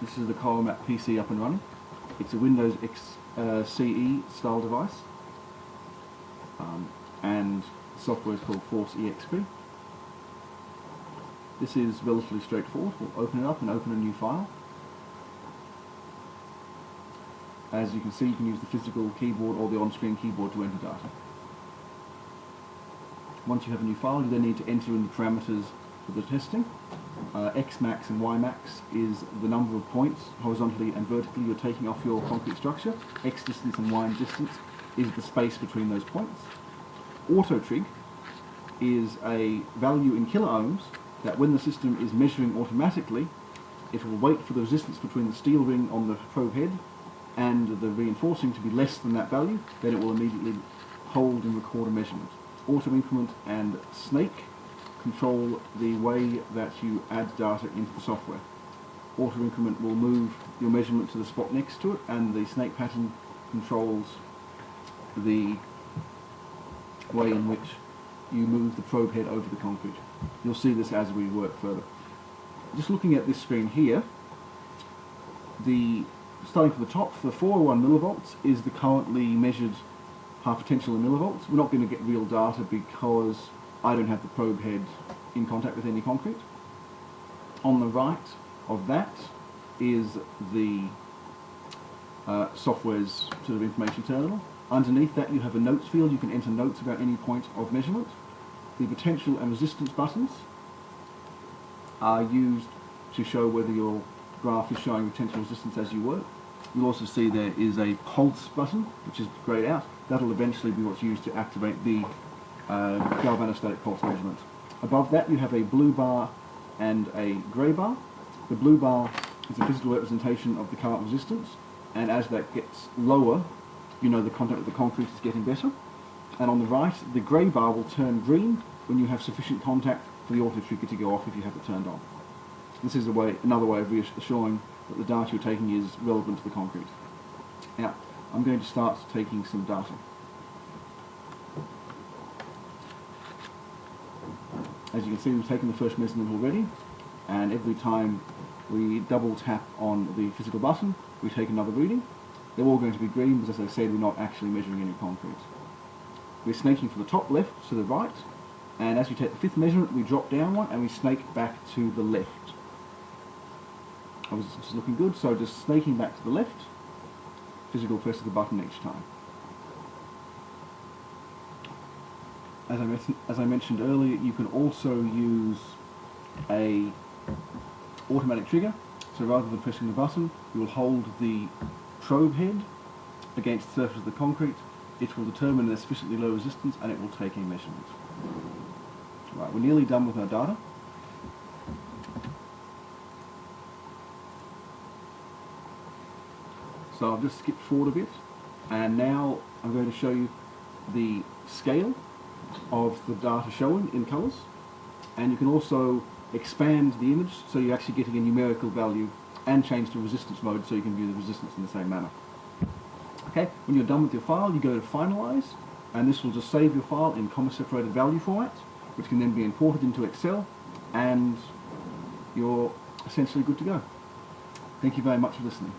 This is the Corromap PC up and running. It's a Windows CE style device, and the software is called Force EXP. This is relatively straightforward. We'll open it up and open a new file. As you can see, you can use the physical keyboard or the on-screen keyboard to enter data. Once you have a new file, you then need to enter in the parameters for the testing. X max and Y max is the number of points horizontally and vertically you're taking off your concrete structure. X distance and Y distance is the space between those points. Auto trig is a value in kiloohms that when the system is measuring automatically, it will wait for the resistance between the steel ring on the probe head and the reinforcing to be less than that value, then it will immediately hold and record a measurement. Auto increment and snake control the way that you add data into the software. Auto increment will move your measurement to the spot next to it, and the snake pattern controls the way in which you move the probe head over the concrete. You'll see this as we work further. Just looking at this screen here, starting from the top, the 401 millivolts is the currently measured half potential in millivolts. We're not going to get real data because I don't have the probe head in contact with any concrete. On the right of that is the software's sort of information terminal. Underneath that you have a notes field. You can enter notes about any point of measurement. The potential and resistance buttons are used to show whether your graph is showing potential resistance as you work. You'll also see there is a pulse button, which is grayed out. That'll eventually be what's used to activate the galvanostatic pulse measurement. Above that you have a blue bar and a grey bar. The blue bar is a physical representation of the current resistance, and as that gets lower, you know the contact with the concrete is getting better. And on the right, the grey bar will turn green when you have sufficient contact for the auto trigger to go off if you have it turned on. This is another way of reassuring that the data you're taking is relevant to the concrete. Now, I'm going to start taking some data. As you can see, we've taken the first measurement already, and every time we double tap on the physical button, we take another reading. They're all going to be green because, as I said, we're not actually measuring any concrete. We're snaking from the top left to the right, and as we take the fifth measurement, we drop down one and we snake back to the left. Obviously, this is looking good, so just snaking back to the left, physical press of the button each time. As I mentioned earlier, you can also use a automatic trigger. So rather than pressing the button, you will hold the probe head against the surface of the concrete. It will determine a sufficiently low resistance and it will take a measurement. Right, we're nearly done with our data. So I've just skipped forward a bit, and now I'm going to show you the scale of the data shown in colours, and you can also expand the image so you're actually getting a numerical value and change to resistance mode so you can view the resistance in the same manner. Okay, when you're done with your file, you go to Finalize, and this will just save your file in comma-separated value format, which can then be imported into Excel, and you're essentially good to go. Thank you very much for listening.